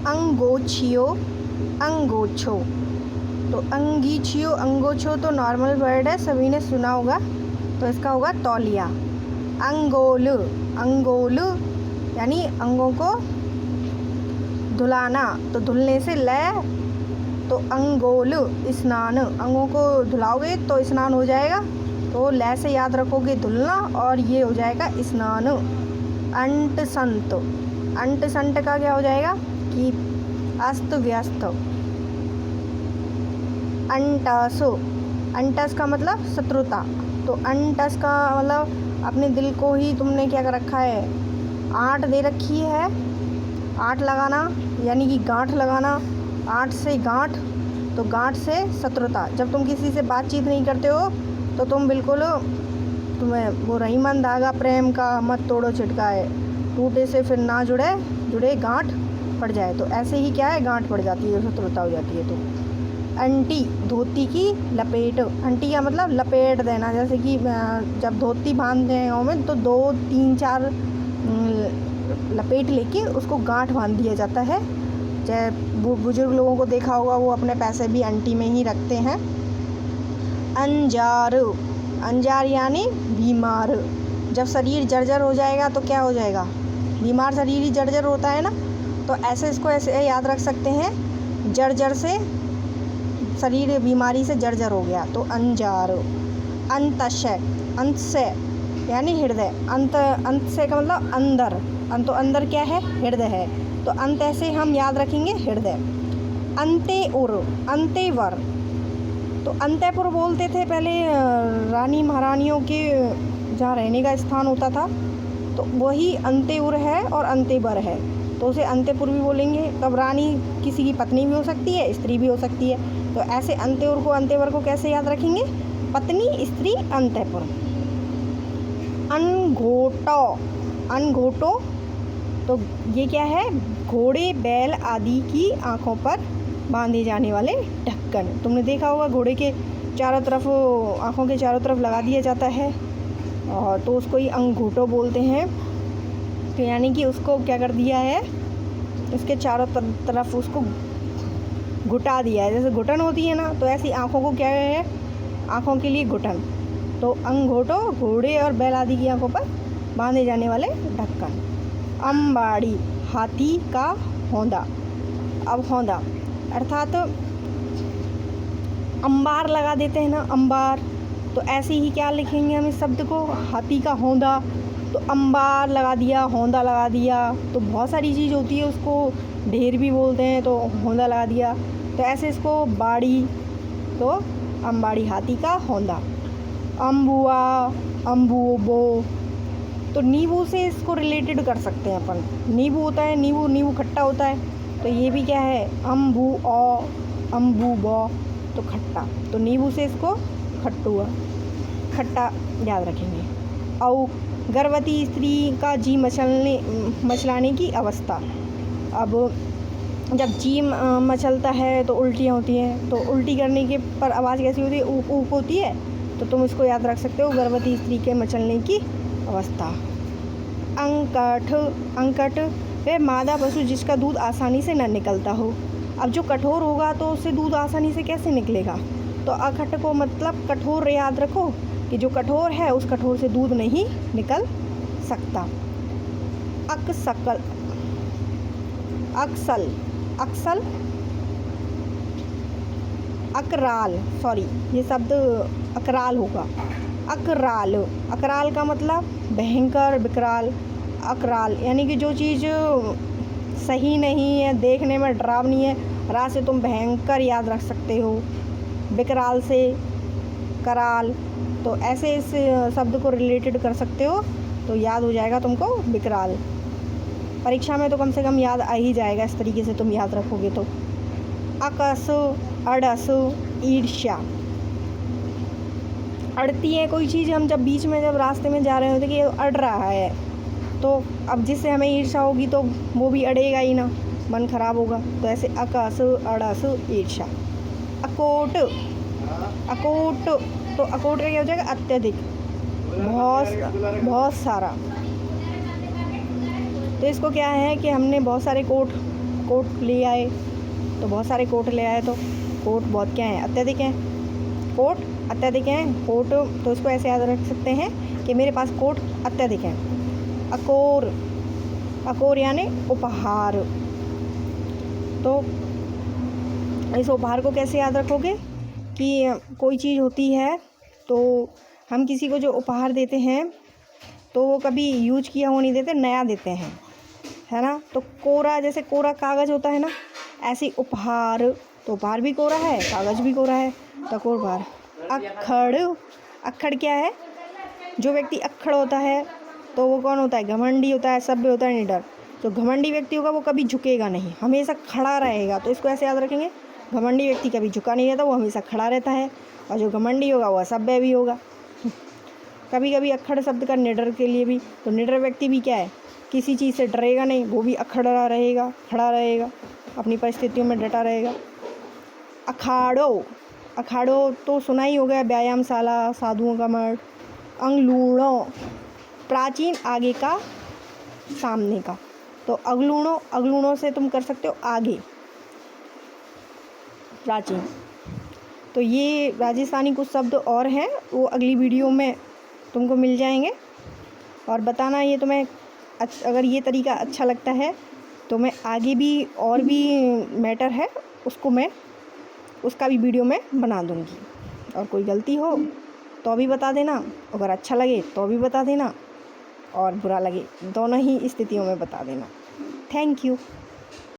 अंगोछियो, अंगोछो। तो अंगीछियो, अंगोछो तो normal word है, सभी ने सुना होगा, तो इसका होगा तौलिया। अंगोल, अंगोल यानी अंगों को धुलाना, तो धुलने से ले, तो अंगोल स्नान, अंगों को धुलाओगे तो स्नान हो जाएगा, तो ले से याद रखोगे धुलना, और ये हो जाएगा स्नान। अंट संत, अंट संट का क्या हो जाएगा कि अस्त व्यस्त। अंटस, अंटस का मतलब शत्रुता, तो अंटस का मतलब अपने दिल को ही तुमने क्या कर रखा है, आंट दे रखी है। आंट लगाना यानी कि गांठ लगाना, आंट से गांठ, तो गांठ से शत्रुता। जब तुम किसी से बातचीत नहीं करते हो तो तुम बिल्कुल, तुम्हें वो रहीमन धागा प्रेम का मत तोड़ो छिटकाए, टूटे से फिर ना जुड़े, जुड़े गांठ पड़ जाए, तो ऐसे ही क्या है, गांठ पड़ जाती है, शत्रुता हो जाती है। तो अंटी, धोती की लपेट, अंटी का मतलब लपेट देना, जैसे कि जब धोती बांधते हैं गाँव में तो 2, 3, 4 लपेट लेके उसको गांठ बांध दिया जाता है। चाहे बुजुर्ग लोगों को देखा होगा, वो अपने पैसे भी अंटी में ही रखते हैं। अंजार, अंजार यानी बीमार, जब शरीर जर्जर हो जाएगा तो क्या हो जाएगा, बीमार शरीर ही जर्जर होता है ना, तो ऐसे इसको ऐसे याद रख सकते हैं, जर्जर से शरीर बीमारी से जर्जर हो गया, तो अंजार। अंतशय, अंतशय यानी हृदय, अंत, अंतशय का मतलब अंदर, तो अंदर क्या है, हृदय है, तो अंत ऐसे हम याद रखेंगे हृदय। अंतेउर, अंतेवर, तो अंतपुर बोलते थे पहले रानी महारानियों के जहाँ रहने का स्थान होता था, तो वही अंतेउर है और अंतेवर है, तो उसे अंतेपुर भी बोलेंगे। तब रानी किसी की पत्नी भी हो सकती है, स्त्री भी हो सकती है, तो ऐसे अंतेउर को, अंतेवर को कैसे याद रखेंगे, पत्नी, स्त्री, अंतपुर। अनघोटो, अनघोटो, तो ये क्या है, घोड़े बैल आदि की आँखों पर बांधे जाने वाले ढक्कन। तुमने देखा होगा घोड़े के चारों तरफ, आँखों के चारों तरफ लगा दिया जाता है, और तो उसको ही अंगूठो बोलते हैं। तो यानी कि उसको क्या कर दिया है, उसके चारों तरफ उसको घुटा दिया है, जैसे घुटन होती है ना, तो ऐसी आँखों को क्या है, आँखों के लिए घुटन। तो अंगूठो घोड़े और बैल आदि की आँखों पर बांधे जाने वाले ढक्कन। अंबाड़ी, हाथी का हौंदा। अब हौंदा अर्थात अंबार लगा देते हैं ना, अंबार, तो ऐसे ही क्या लिखेंगे हम इस शब्द को, हाथी का हौंदा, तो अंबार लगा दिया, हौंदा लगा दिया, तो बहुत सारी चीज़ होती है, उसको ढेर भी बोलते हैं, तो हौंदा लगा दिया, तो ऐसे इसको बाड़ी, तो अंबाड़ी, हाथी का हौंदा। अम्बुआ, अम्बुबो, तो नींबू से इसको रिलेटेड कर सकते हैं अपन, नींबू होता है, नींबू, नींबू खट्टा होता है, तो ये भी क्या है, अम्बू औ, अम्बू बौ, तो खट्टा, तो नींबू से इसको खट्टुआ, खट्टा याद रखेंगे। और गर्भवती स्त्री का जी मचलाने की अवस्था। अब जब जी मचलता है तो उल्टियाँ होती हैं, तो उल्टी करने के पर आवाज़ कैसी होती है, ऊक ऊक होती है, तो तुम इसको याद रख सकते हो, गर्भवती स्त्री के मचलने की अवस्था। अंकठ, अंकट वह मादा पशु जिसका दूध आसानी से न निकलता हो। अब जो कठोर होगा तो उससे दूध आसानी से कैसे निकलेगा, तो अकठ को मतलब कठोर याद रखो, कि जो कठोर है उस कठोर से दूध नहीं निकल सकता। अकसकल, अक्सल, अक्सल, अकराल, सॉरी ये शब्द अकराल होगा, अकराल, अकराल का मतलब भयंकर, विकराल। अकराल यानी कि जो चीज़ सही नहीं है, देखने में डरावनी है, रा से तुम भयंकर याद रख सकते हो, विकराल से कराल, तो ऐसे इस शब्द को रिलेटेड कर सकते हो, तो याद हो जाएगा तुमको विकराल। परीक्षा में तो कम से कम याद आ ही जाएगा, इस तरीके से तुम याद रखोगे तो। अकस, अड़स, ईर्ष्या, अड़ती है कोई चीज़, हम जब बीच में जब रास्ते में जा रहे होते कि ये अड़ रहा है, तो अब जिससे हमें ईर्ष्या होगी तो वो भी अड़ेगा ही ना, मन खराब होगा, तो ऐसे अकस, अड़स, ईर्ष्या। अकोट, अकोट, तो अकोट क्या हो जाएगा, अत्यधिक, बहुत सारा, तो इसको क्या है कि हमने बहुत सारे कोट कोट ले आए, तो बहुत सारे कोट ले आए, तो कोट बहुत क्या है, अत्यधिक हैं, कोट अत्यधिक हैं, कोट, तो इसको ऐसे याद रख सकते हैं कि मेरे पास कोट अत्यधिक हैं। अकोर, अकोर यानी उपहार। तो इस उपहार को कैसे याद रखोगे कि कोई चीज़ होती है तो हम किसी को जो उपहार देते हैं तो वो कभी यूज किया हो नहीं देते, नया देते हैं, है ना। तो कोरा, जैसे कोरा कागज़ होता है ना, ऐसे ही उपहार, तो उपहार भी कोरा है, कागज़ भी कोरा है, तो उपहार। अक्खड़, अक्खड़ क्या है, जो व्यक्ति अक्खड़ होता है तो वो कौन होता है, घमंडी होता है, सभ्य होता है, निडर। जो घमंडी व्यक्ति होगा वो कभी झुकेगा नहीं, हमेशा खड़ा रहेगा, तो इसको ऐसे याद रखेंगे, घमंडी व्यक्ति कभी झुका नहीं रहता, वो हमेशा खड़ा रहता है, और जो घमंडी होगा वो असभ्य भी होगा। कभी कभी अक्खड़ शब्द का निडर के लिए भी, तो निडर व्यक्ति भी क्या है, किसी चीज़ से डरेगा नहीं, वो भी अखड़ा रहेगा, खड़ा रहेगा, अपनी परिस्थितियों में डटा रहेगा। अखाड़ो, अखाड़ो तो सुना ही हो गया, व्यायामशाला, साधुओं का मठ। अंगलूणों, प्राचीन आगे का, सामने का, तो अगलूणों, अगलूणों से तुम कर सकते हो आगे, प्राचीन। तो ये राजस्थानी कुछ शब्द और हैं, वो अगली वीडियो में तुमको मिल जाएंगे, और बताना ये तुम्हें अगर ये तरीका अच्छा लगता है तो मैं आगे भी और भी मैटर है उसको मैं उसका भी वीडियो में बना दूँगी। और कोई गलती हो तो भी बता देना, अगर अच्छा लगे तो भी बता देना, और बुरा लगे, दोनों ही स्थितियों में बता देना। Thank you.